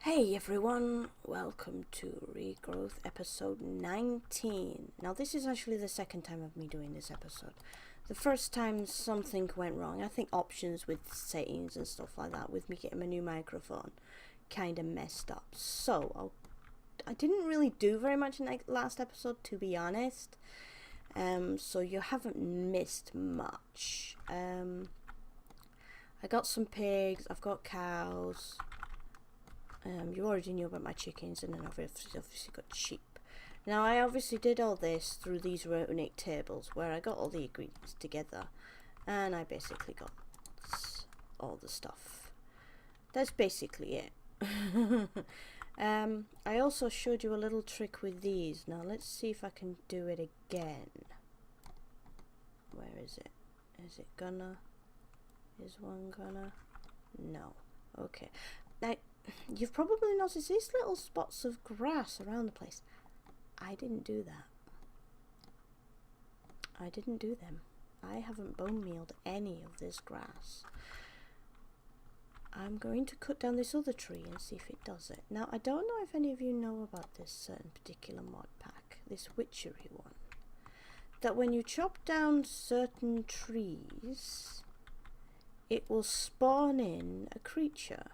Hey everyone, welcome to Regrowth episode 19. Now this is actually the second time of me doing this episode. The first time something went wrong. I think options with settings and stuff like that with me getting my new microphone kind of messed up. So I didn't really do very much in the last episode, to be honest. So you haven't missed much. I got some pigs, I've got cows. You already knew about my chickens, and then I've obviously got sheep. Now I obviously did all this through these runic tables where I got all the ingredients together and I basically got all the stuff. That's basically it. I also showed you a little trick with these. Now let's see if I can do it again. Where is it? Is it gonna? Is one gonna? No. Okay. Now you've probably noticed these little spots of grass around the place. I didn't do that. I didn't do them. I haven't bone mealed any of this grass. I'm going to cut down this other tree and see if it does it. Now, I don't know if any of you know about this certain particular mod pack, this witchery one. That when you chop down certain trees, it will spawn in a creature.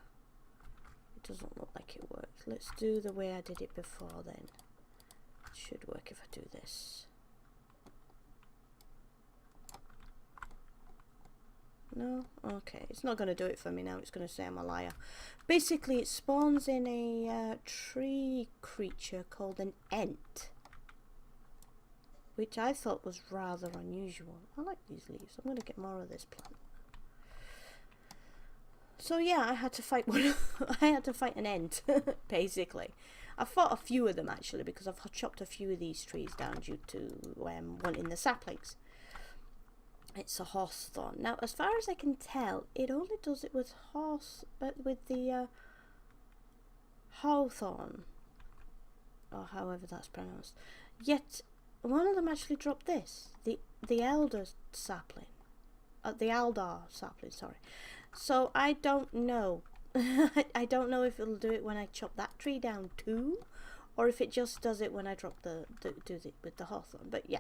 It doesn't look like it works. Let's do the way I did it before then. It should work if I do this. No? Okay. It's not going to do it for me now. It's going to say I'm a liar. Basically, it spawns in a tree creature called an ent, which I thought was rather unusual. I like these leaves. I'm going to get more of this plant. So yeah, I had to fight one. I had to fight an ent, basically. I fought a few of them actually because I've chopped a few of these trees down due to wanting the saplings. It's a hawthorn. Now, as far as I can tell, it only does it with the hawthorn, or however that's pronounced. Yet one of them actually dropped this, the elder sapling, the aldar sapling. Sorry. So I don't know. I don't know if it'll do it when I chop that tree down too, or if it just does it when I drop with the hawthorn. But yeah.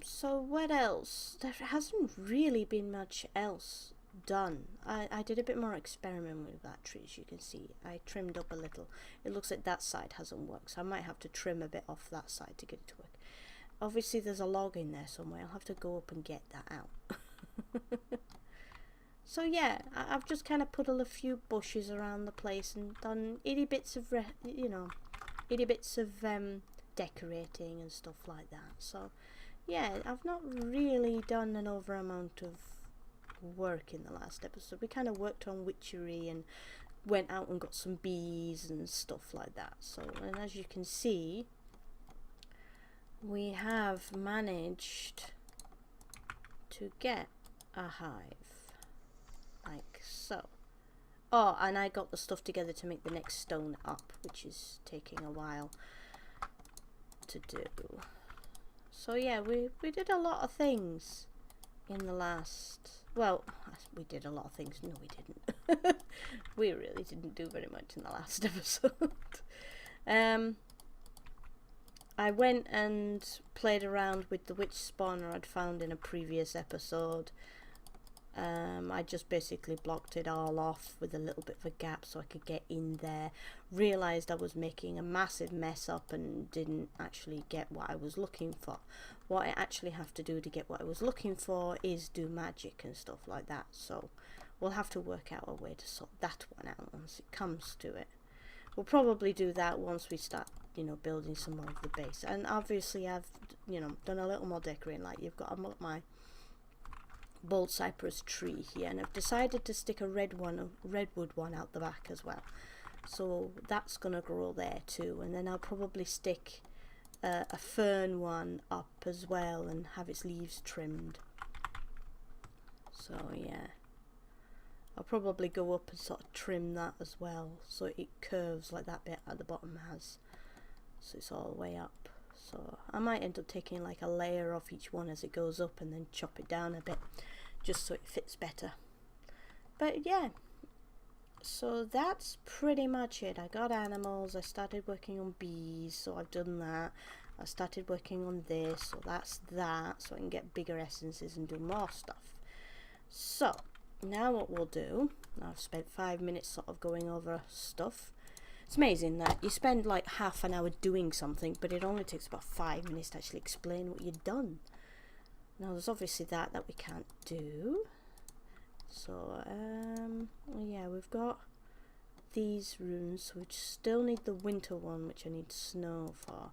So what else? There hasn't really been much else done. I did a bit more experiment with that tree, as you can see. I trimmed up a little. It looks like that side hasn't worked, so I might have to trim a bit off that side to get it to work. Obviously there's a log in there somewhere. I'll have to go up and get that out. So yeah, I've just kind of put a few bushes around the place and done itty bits of decorating and stuff like that. So yeah, I've not really done an over amount of work in the last episode. We kind of worked on witchery and went out and got some bees and stuff like that. So, and as you can see, we have managed to get a hive. Like so. Oh, and I got the stuff together to make the next stone up, which is taking a while to do. So yeah, we did a lot of things in the last... Well, we did a lot of things. No, we didn't. We really didn't do very much in the last episode. I went and played around with the witch spawner I'd found in a previous episode. I just basically blocked it all off with a little bit of a gap so I could get in there. Realised I was making a massive mess up and didn't actually get what I was looking for. What I actually have to do to get what I was looking for is do magic and stuff like that. So we'll have to work out a way to sort that one out once it comes to it. We'll probably do that once we start, building some more of the base. And obviously I've, done a little more decorating. Like you've got my bold cypress tree here, and I've decided to stick a redwood one out the back as well, so that's gonna grow there too. And then I'll probably stick a fern one up as well and have its leaves trimmed. So yeah, I'll probably go up and sort of trim that as well so it curves like that bit at the bottom has, so it's all the way up. So I might end up taking like a layer off each one as it goes up and then chop it down a bit just so it fits better. But yeah, so that's pretty much it. I got animals, I started working on bees, so I've done that. I started working on this, so that's that, so I can get bigger essences and do more stuff. So now what we'll do, I've spent 5 minutes sort of going over stuff. It's amazing that you spend like half an hour doing something, but it only takes about 5 minutes to actually explain what you've done. Now there's obviously that we can't do. So yeah, we've got these runes, so we still need the winter one, which I need snow for.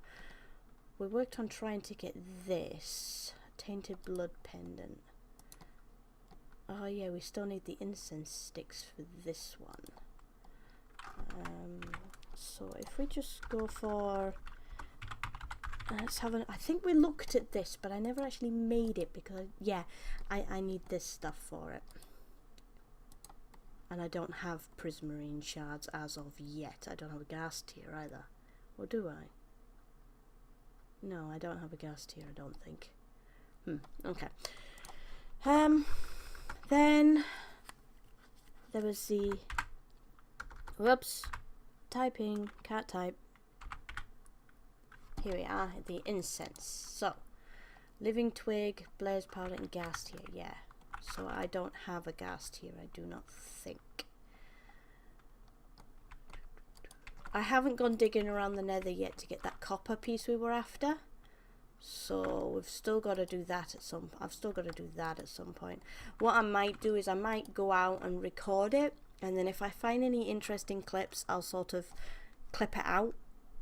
We worked on trying to get this tainted blood pendant. Oh yeah, we still need the incense sticks for this one. So if we just go for, let's have a, I think we looked at this, but I never actually made it because yeah, I need this stuff for it. And I don't have prismarine shards as of yet. I don't have a ghast tier either. Or do I? No, I don't have a ghast tier, I don't think. Okay. Then there was the, whoops, typing, can't type. Here we are, the incense. So, living twig, blaze powder, and ghast tier, yeah. So I don't have a ghast tier, I do not think. I haven't gone digging around the nether yet to get that copper piece we were after. So we've still got to do that at some, I've still got to do that at some point. What I might do is I might go out and record it, and then if I find any interesting clips, I'll sort of clip it out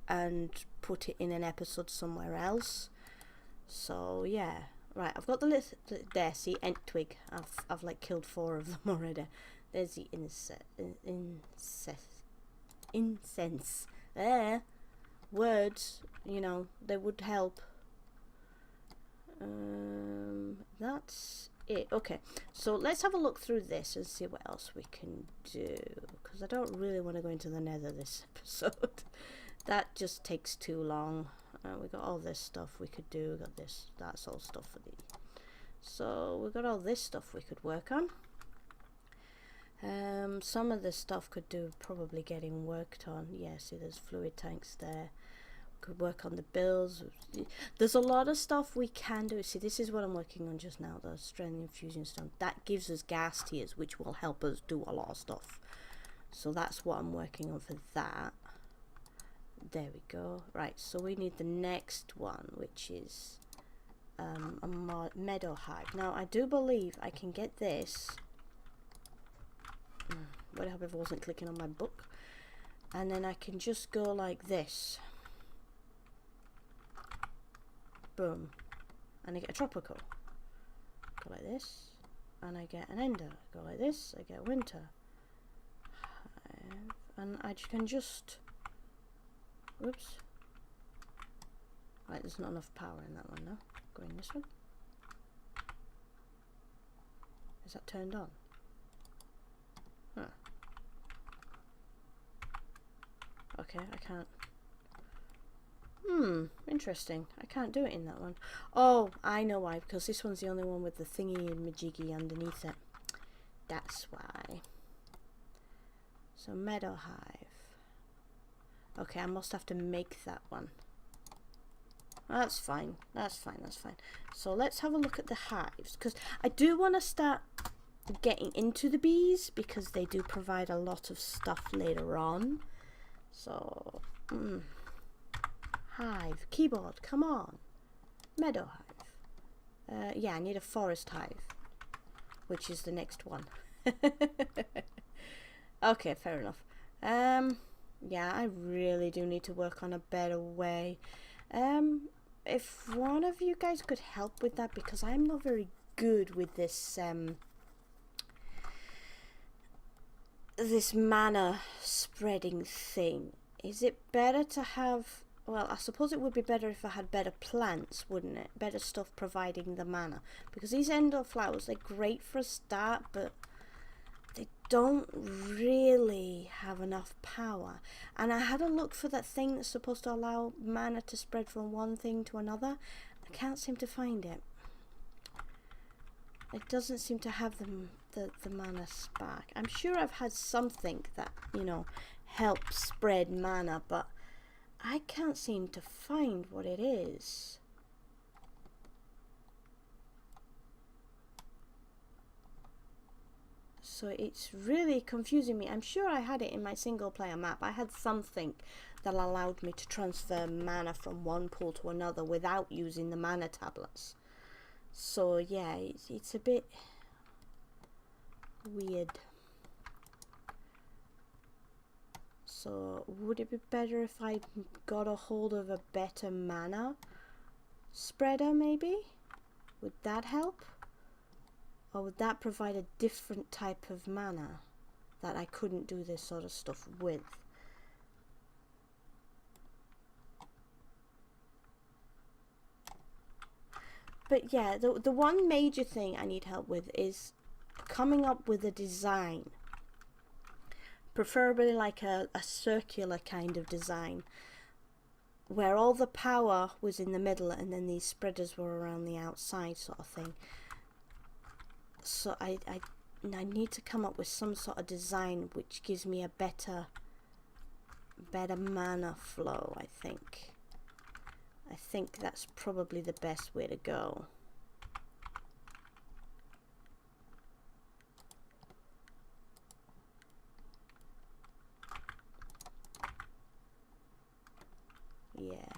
and put it in an episode somewhere else. So yeah. Right, I've got the list there. See, ent twig. I've like killed 4 of them already. There's the incense. There, words. You know, they would help. That's it. Okay, so let's have a look through this and see what else we can do. Because I don't really want to go into the nether this episode. That just takes too long. We got all this stuff we could do. We got this. That's all stuff for the. So we got all this stuff we could work on. Some of this stuff could do probably getting worked on. Yeah, see, there's fluid tanks there. Could work on the bills. There's a lot of stuff we can do. See, this is what I'm working on just now. The strength infusion stone. That gives us ghast tiers, which will help us do a lot of stuff. So that's what I'm working on for that. There we go. Right, so we need the next one, which is a meadow hive. Now, I do believe I can get this. Would help if I wasn't clicking on my book. And then I can just go like this. Boom. And I get a tropical. Go like this. And I get an ender. Go like this. I get winter. Hive. And I can just... Whoops. Right, there's not enough power in that one now. Going this one. Is that turned on? Huh. Okay, I can't. Interesting. I can't do it in that one. Oh, I know why. Because this one's the only one with the thingy and majiggy underneath it. That's why. So, meadow hive. Okay, I must have to make that one. That's fine. That's fine. That's fine. So let's have a look at the hives, because I do want to start getting into the bees because they do provide a lot of stuff later on. So, hive, keyboard, come on. Meadow hive. Yeah, I need a forest hive, which is the next one. Okay, fair enough. Yeah, I really do need to work on a better way. If one of you guys could help with that, because I'm not very good with this this mana spreading thing. Is it better to have, well, I suppose it would be better if I had better plants, wouldn't it? Better stuff providing the mana. Because these ender flowers, they're great for a start, but they don't really have enough power. And I had a look for that thing that's supposed to allow mana to spread from one thing to another. I can't seem to find it. It doesn't seem to have them the mana spark. I'm sure I've had something that, you know, helps spread mana, but I can't seem to find what it is. So it's really confusing me. I'm sure I had it in my single player map. I had something that allowed me to transfer mana from one pool to another without using the mana tablets. So yeah, it's a bit weird. So would it be better if I got a hold of a better mana spreader maybe? Would that help? Or would that provide a different type of mana that I couldn't do this sort of stuff with? But yeah, the one major thing I need help with is coming up with a design. Preferably like a circular kind of design, where all the power was in the middle and then these spreaders were around the outside sort of thing. So I need to come up with some sort of design which gives me a better mana flow, I think. I think that's probably the best way to go. Yeah,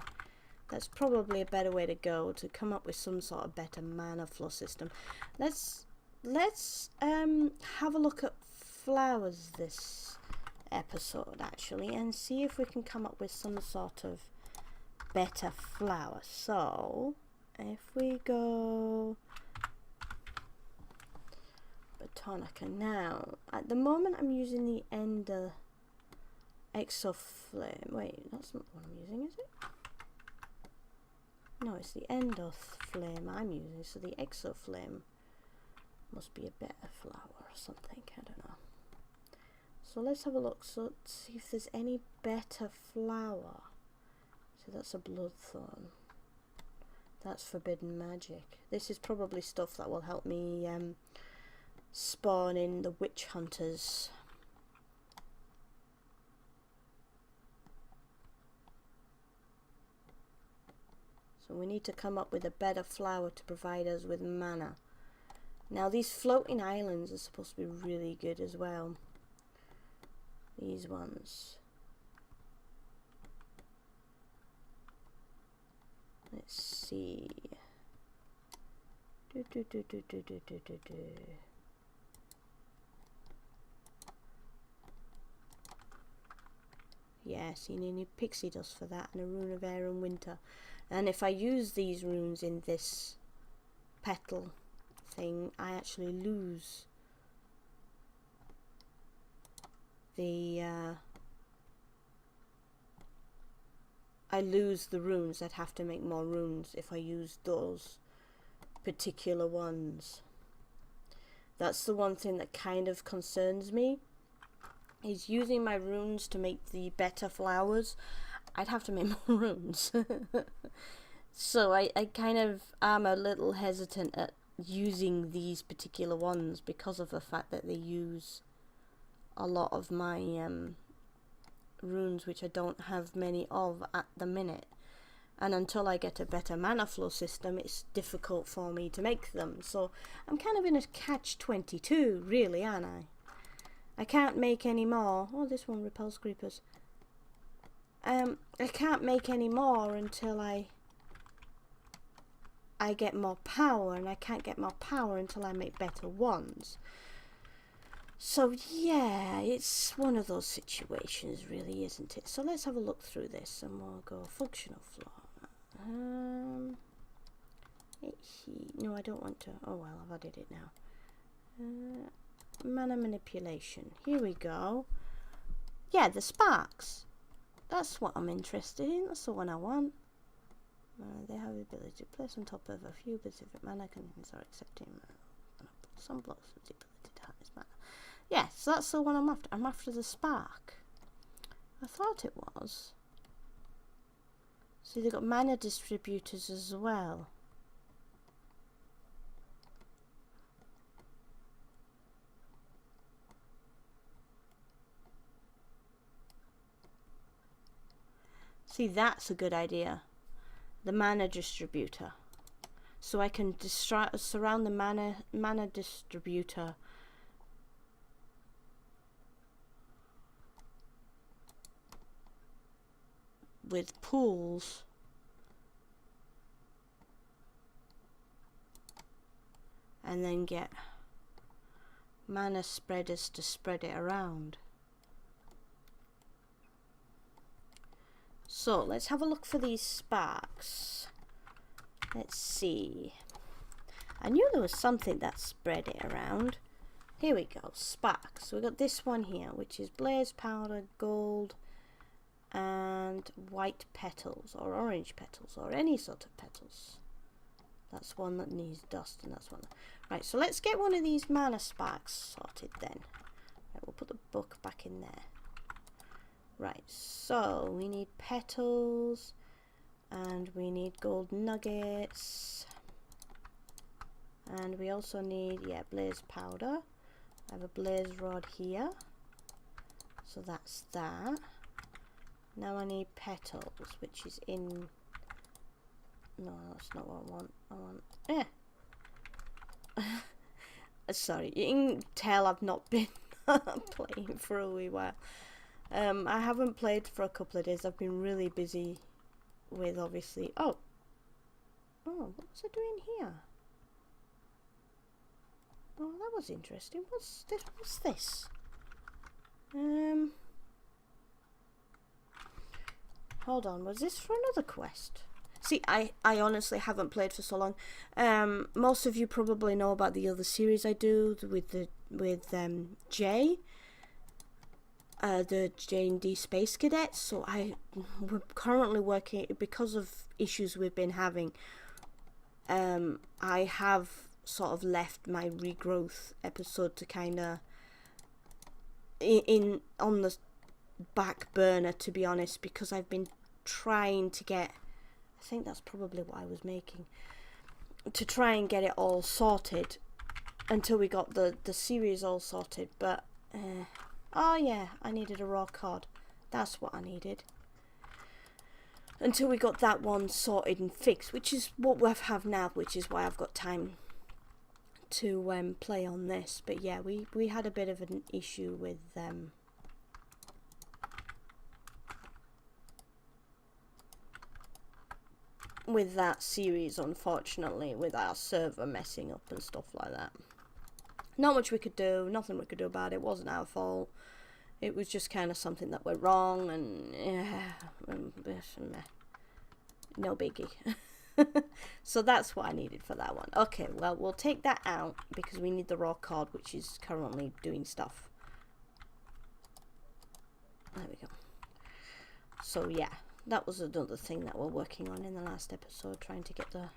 that's probably a better way to go, to come up with some sort of better mana flow system. Let's have a look at flowers this episode actually, and see if we can come up with some sort of better flower. So if we go Botanica now, at the moment I'm using the Ender Exoflame. Wait, that's not the one I'm using, is it? No, it's the Ender Flame I'm using, so the Exoflame must be a better flower or something, I don't know. So let's have a look, so let's see if there's any better flower. So that's a Bloodthorn. That's Forbidden Magic. This is probably stuff that will help me spawn in the Witch Hunters. So we need to come up with a better flower to provide us with mana. Now these floating islands are supposed to be really good as well. These ones. Let's see. Yeah, see, you need pixie dust for that and a rune of air and winter. And if I use these runes in this petal thing, I actually lose the runes. I'd have to make more runes if I use those particular ones. That's the one thing that kind of concerns me, is using my runes to make the better flowers. I'd have to make more runes. So I kind of am a little hesitant at using these particular ones because of the fact that they use a lot of my runes, which I don't have many of at the minute. And until I get a better mana flow system, it's difficult for me to make them. So I'm kind of in a catch-22, really, aren't I? I can't make any more. Oh, this one repels creepers. I can't make any more until I get more power, and I can't get more power until I make better ones. So yeah, it's one of those situations, really, isn't it? So let's have a look through this, and we'll go functional flora. No, I don't want to. Oh well, I've added it now. Mana manipulation. Here we go. Yeah, the sparks. That's what I'm interested in. That's the one I want. They have the ability to place on top of a few specific mana conditions or accepting some blocks with the ability to harness mana. Yeah, so that's the one I'm after. I'm after the spark. I thought it was. See, they've got mana distributors as well. See, that's a good idea. The mana distributor. So I can surround the mana distributor with pools. And then get mana spreaders to spread it around. So let's have a look for these sparks. Let's see. I knew there was something that spread it around. Here we go, sparks. So we got this one here, which is blaze powder, gold, and white petals, or orange petals, or any sort of petals. That's one that needs dust, and that's one. Right, so let's get one of these mana sparks sorted then. Right, we'll put the book back in there. Right, so we need petals, and we need gold nuggets, and we also need, yeah, blaze powder. I have a blaze rod here, so that's that. Now I need petals, which is in, no, that's not what I want. Sorry, you can tell I've not been playing for a wee while. I haven't played for a couple of days. I've been really busy with, obviously. Oh, what was I doing here? Oh, that was interesting. What's this? What's this? Hold on. Was this for another quest? See, I honestly haven't played for so long. Most of you probably know about the other series I do with Jay. The J&D Space Cadets. So we're currently working, because of issues we've been having. I have sort of left my regrowth episode to kind of on the back burner, to be honest, because I've been trying to get, I think that's probably what I was making, to try and get it all sorted until we got the series all sorted. But oh yeah, I needed a raw cod. That's what I needed. Until we got that one sorted and fixed, which is what we have now, which is why I've got time to play on this. But yeah, we had a bit of an issue with that series, unfortunately, with our server messing up and stuff like that. Not much we could do, nothing we could do about it. It wasn't our fault. It was just kind of something that went wrong, and no biggie. So that's what I needed for that one. Okay, well, we'll take that out because we need the raw cod, which is currently doing stuff. There we go. So yeah, that was another thing that we're working on in the last episode, trying to get the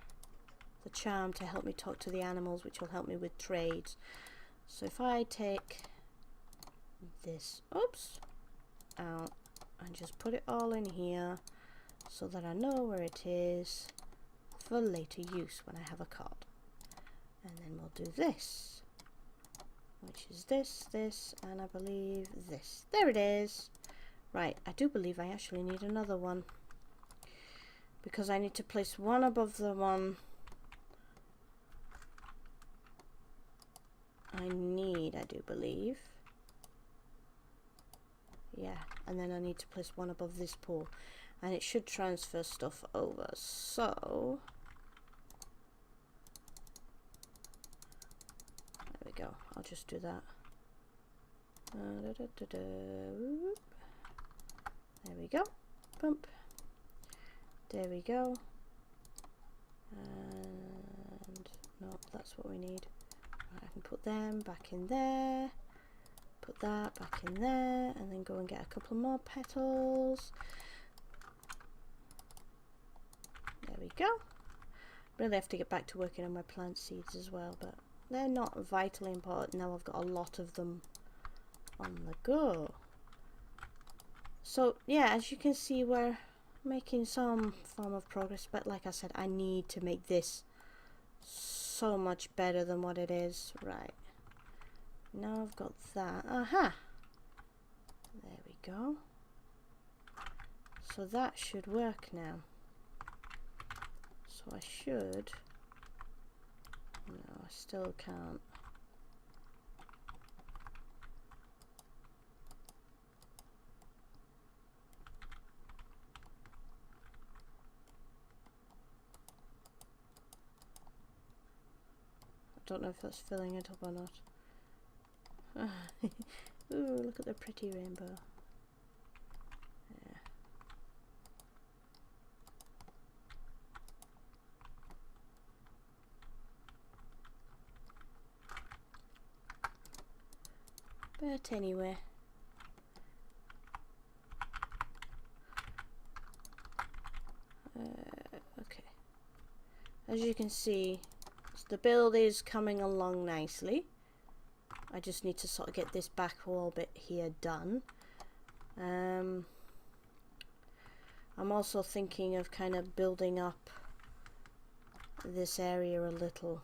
charm to help me talk to the animals, which will help me with trades. So if I take this, oops, out, and just put it all in here so that I know where it is for later use when I have a card. And then we'll do this, which is this, and I believe this. There it is. Right, I do believe I actually need another one, because I need to place one above the one I need, I do believe. Yeah, and then I need to place one above this pool, and it should transfer stuff over. So there we go. I'll just do that. There we go. Bump. There we go. And no, that's what we need. Right, I can put them back in there. Put that back in there, and then go and get a couple more petals. There we go. Really have to get back to working on my plant seeds as well, but they're not vitally important now. I've got a lot of them on the go. So yeah, as you can see, we're making some form of progress, but like I said, I need to make this so much better than what it is. Right, now I've got that. Aha, there we go. So that should work now. So I should... No, I still can't. I don't know if that's filling it up or not. Ooh, look at the pretty rainbow. Yeah. But anyway. Okay. As you can see, the build is coming along nicely. I just need to sort of get this back wall bit here done. I'm also thinking of kind of building up this area a little,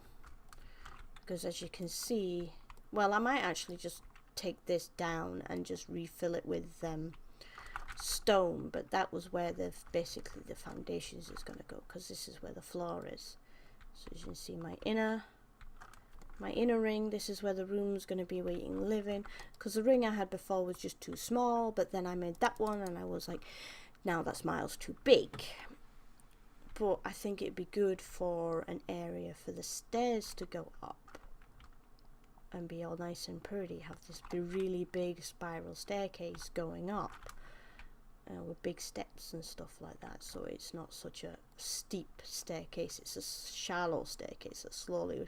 because as you can see, well, I might actually just take this down and just refill it with stone, but that was where basically the foundations is going to go, because this is where the floor is. So as you can see, my inner ring, this is where the room's going to be waiting living, because the ring I had before was just too small, but then I made that one and I was like, now that's miles too big. But I think it'd be good for an area for the stairs to go up and be all nice and pretty, have this really big spiral staircase going up with big steps and stuff like that, so it's not such a steep staircase, it's a shallow staircase that slowly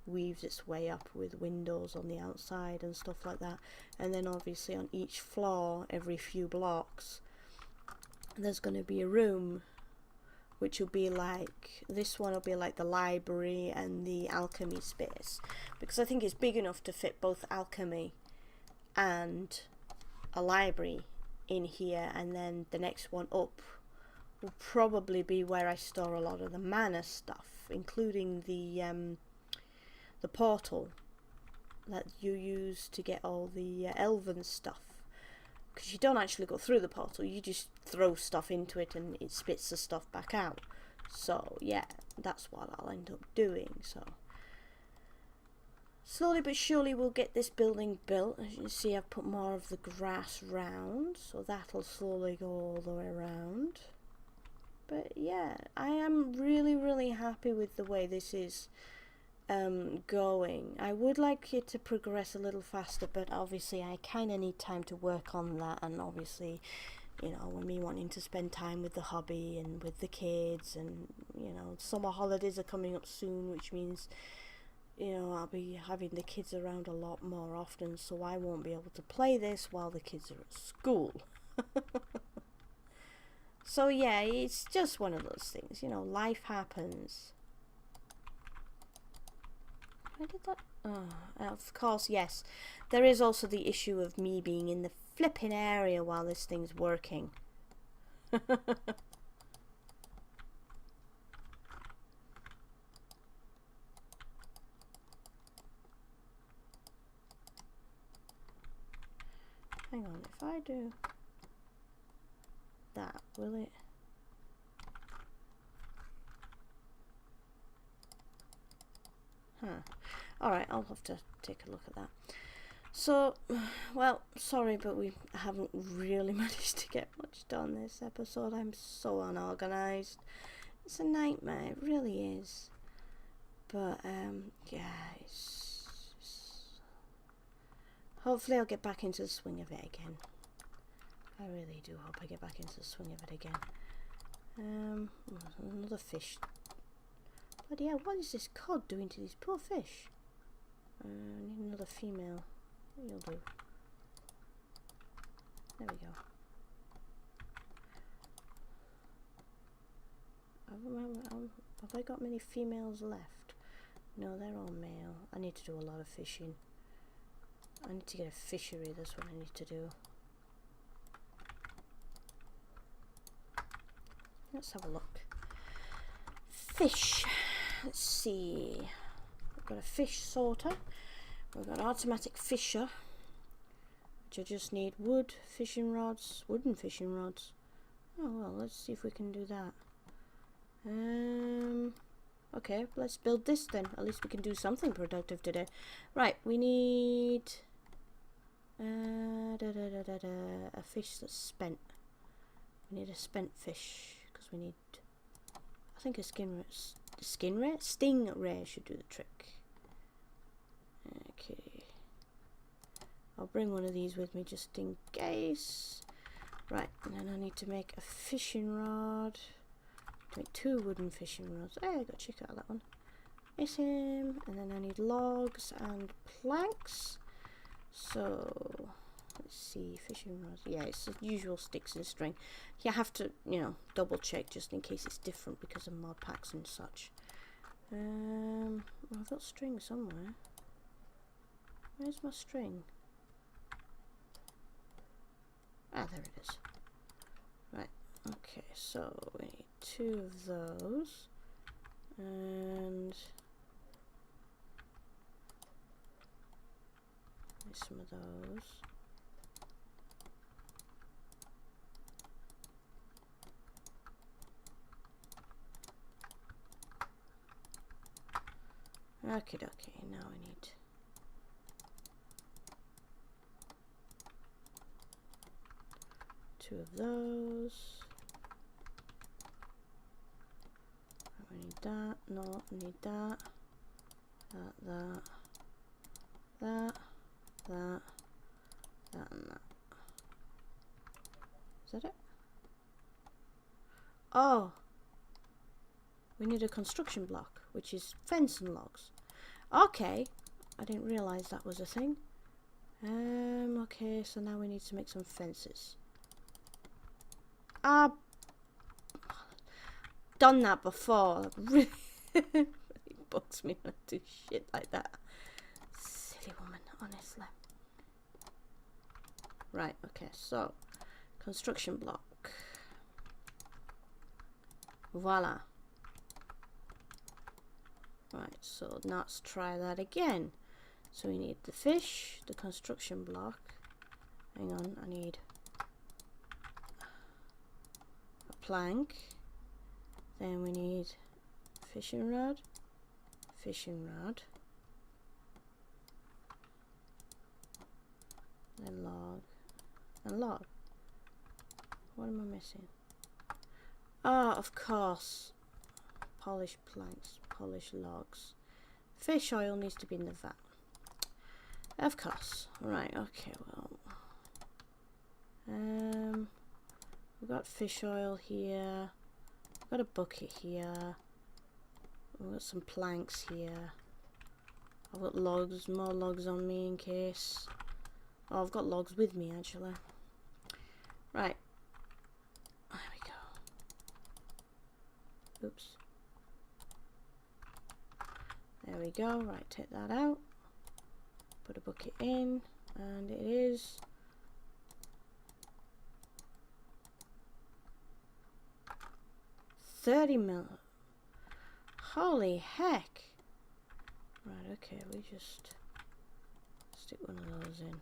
weaves its way up with windows on the outside and stuff like that. And then obviously on each floor, every few blocks, there's going to be a room, which will be like, this one will be like the library and the alchemy space, because I think it's big enough to fit both alchemy and a library in here. And then the next one up will probably be where I store a lot of the mana stuff, including the portal that you use to get all the elven stuff, because you don't actually go through the portal, you just throw stuff into it and it spits the stuff back out. So yeah, that's what I'll end up doing. So slowly but surely we'll get this building built. As you can see, I've put more of the grass round, so that'll slowly go all the way around. But yeah, I am really happy with the way this is going. I would like it to progress a little faster, but obviously I kind of need time to work on that, and obviously, you know, with me wanting to spend time with the hobby and with the kids, and you know, summer holidays are coming up soon, which means, you know, I'll be having the kids around a lot more often, so I won't be able to play this while the kids are at school. So yeah, it's just one of those things, you know, life happens. Where did that... Oh, of course, yes. There is also the issue of me being in the flipping area while this thing's working. Hang on, if I do that, will it... Huh. Alright, I'll have to take a look at that. So, well, sorry, but we haven't really managed to get much done this episode. I'm so unorganised. It's a nightmare, it really is. But, yeah, hopefully I'll get back into the swing of it again. I really do hope I get back into the swing of it again. Another fish. Bloody hell, what is this cod doing to these poor fish? I need another female. You'll do. There we go. Have I got many females left? No, they're all male. I need to do a lot of fishing. I need to get a fishery, that's what I need to do. Let's have a look. Fish. Let's see. We've got a fish sorter. We've got an automatic fisher, which I just need wood, fishing rods, wooden fishing rods, Oh well, let's see if we can do that. Okay, let's build this then. At least we can do something productive today. Right, we need a fish that's spent. We need a spent fish because we need. I think a stingray should do the trick. Okay, I'll bring one of these with me just in case. Right, and then I need to make a fishing rod. Make 2 wooden fishing rods. Hey, I got a chick out of that one. Miss him. And then I need logs and planks. So, let's see. Fishing rods. Yeah, it's the usual sticks and string. You have to, you know, double check just in case it's different because of mod packs and such. Well, I've got string somewhere. Where's my string? Ah, there it is. Right. Okay, so we need 2 of those, and some of those. Okay, now we need 2 of those. We need that, no, we need that, that, and that. Is that it? Oh! We need a construction block, which is fence and logs. Okay! I didn't realise that was a thing. Okay, so now we need to make some fences. Done that before. It really, really bugs me when I do shit like that. Silly woman, honestly. Right, okay, so construction block. Voila. Right, so now let's try that again. So we need the fish, the construction block. Hang on, I need a plank. Then we need fishing rod, then log, and log. What am I missing? Ah, of course. Polished planks, polished logs. Fish oil needs to be in the vat. Of course. Right, okay, well. We've got fish oil here. I've got a bucket here. I've got some planks here. I've got logs, more logs on me in case. Oh, I've got logs with me actually. Right. There we go. Oops. There we go. Right, take that out. Put a bucket in. And it is 30 mil. Holy heck. Right, okay, we just stick one of those in.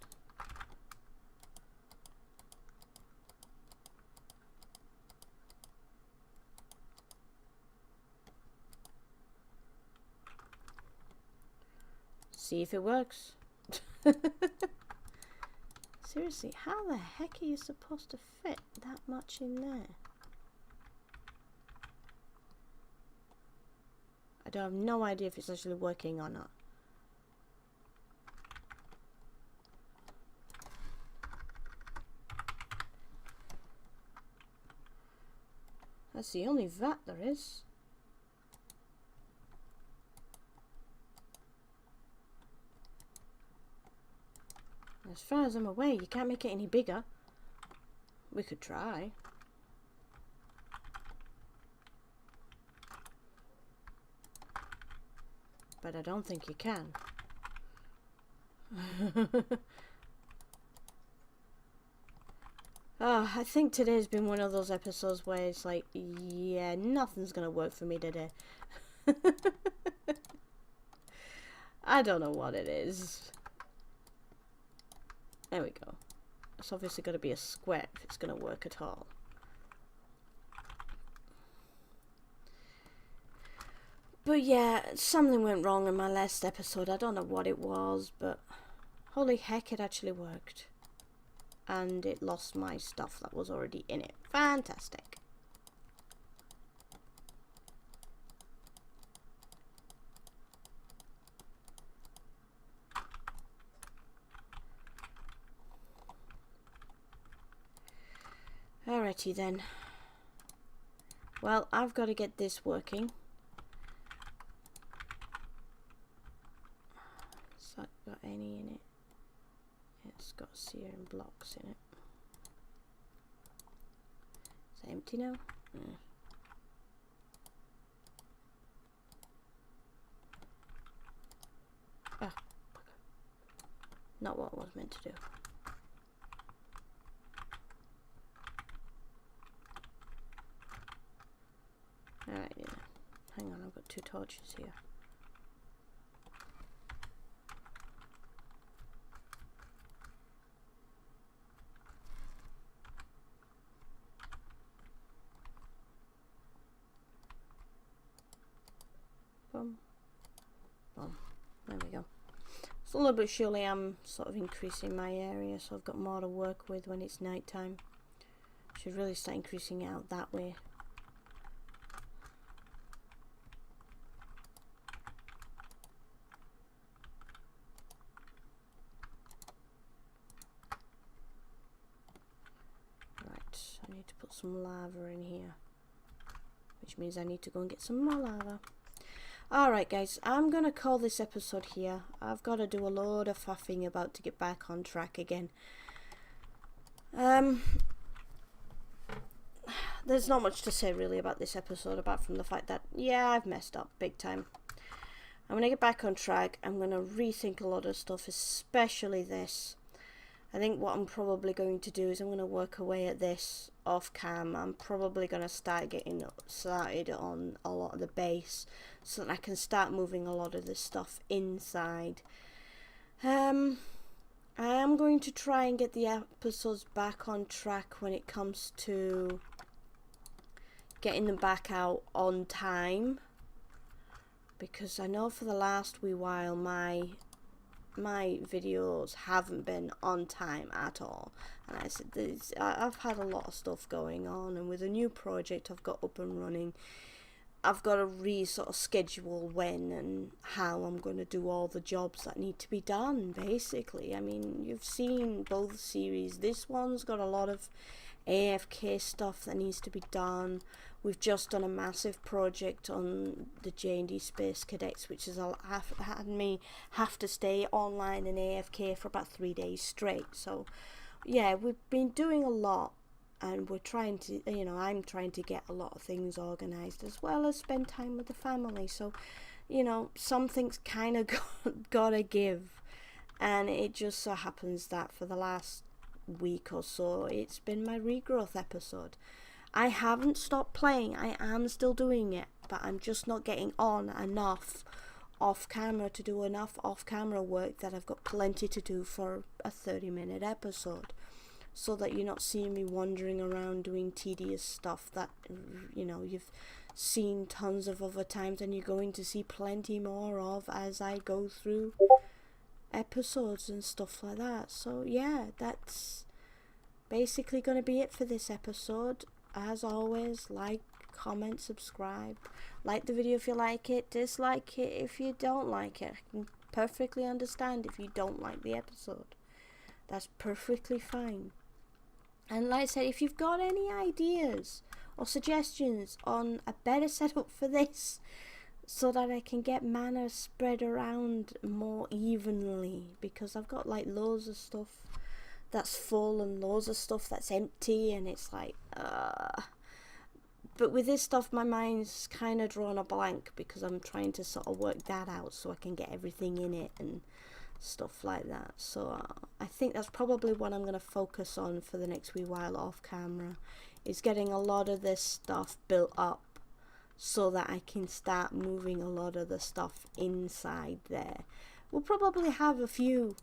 See if it works. Seriously, how the heck are you supposed to fit that much in there? I don't have no idea if it's actually working or not. That's the only vat there is. As far as I'm aware, you can't make it any bigger. We could try. But I don't think you can. I think today's been one of those episodes where it's like, yeah, nothing's gonna work for me today. I don't know what it is. There we go. It's obviously got to be a square if it's going to work at all. But yeah, something went wrong in my last episode. I don't know what it was, but holy heck, it actually worked. And it lost my stuff that was already in it. Fantastic. Alrighty then. Well, I've got to get this working. Has that got any in it? It's got searing blocks in it. Is it empty now? Yeah. Ah, not what I was meant to do. Alright, yeah. Hang on, I've got 2 torches here. Boom. Boom. There we go. Slowly but surely I'm sort of increasing my area, so I've got more to work with when it's night time. Should really start increasing it out that way. I need to put some lava in here, which means I need to go and get some more lava. Alright guys, I'm gonna call this episode here. I've got to do a load of faffing about to get back on track again. There's not much to say really about this episode, apart from the fact that, yeah, I've messed up big time. I'm gonna get back on track. I'm gonna rethink a lot of stuff, especially this. I think what I'm probably going to do is I'm going to work away at this off cam. I'm probably going to start getting started on a lot of the base so that I can start moving a lot of this stuff inside. I am going to try and get the episodes back on track when it comes to getting them back out on time, because I know for the last wee while my videos haven't been on time at all, and I said I've had a lot of stuff going on, and with a new project I've got up and running, I've got to sort of schedule when and how I'm going to do all the jobs that need to be done, basically. I mean, you've seen both series. This one's got a lot of AFK stuff that needs to be done. We've just done a massive project on the J&D Space Cadets, which has had me have to stay online and AFK for about 3 days straight. So, yeah, we've been doing a lot, and we're trying to, you know, I'm trying to get a lot of things organised, as well as spend time with the family. So, you know, something's kind of gotta give, and it just so happens that for the last week or so, it's been my regrowth episode. I haven't stopped playing, I am still doing it, but I'm just not getting on enough off camera to do enough off camera work that I've got plenty to do for a 30-minute episode, so that you're not seeing me wandering around doing tedious stuff that, you know, you've seen tons of other times, and you're going to see plenty more of as I go through episodes and stuff like that. So yeah, that's basically going to be it for this episode. As always, like, comment, subscribe. Like the video if you like it, dislike it if you don't like it. I can perfectly understand if you don't like the episode. That's perfectly fine. And like I said, if you've got any ideas or suggestions on a better setup for this, so that I can get mana spread around more evenly, because I've got like loads of stuff that's full and loads of stuff that's empty, and it's like but with this stuff my mind's kind of drawn a blank, because I'm trying to sort of work that out so I can get everything in it and stuff like that. So I think that's probably what I'm going to focus on for the next wee while off camera, is getting a lot of this stuff built up so that I can start moving a lot of the stuff inside there. We'll probably have a few,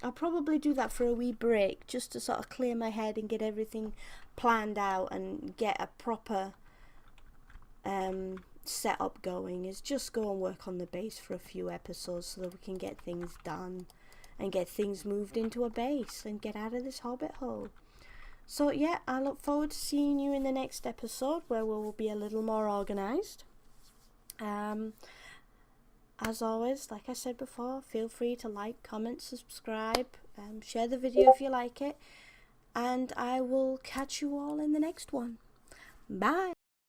I'll probably do that for a wee break, just to sort of clear my head and get everything planned out and get a proper setup going is just go and work on the base for a few episodes so that we can get things done and get things moved into a base and get out of this hobbit hole. So yeah, I look forward to seeing you in the next episode where we will be a little more organised. As always, like I said before, feel free to like, comment, subscribe, share the video if you like it, and I will catch you all in the next one. Bye!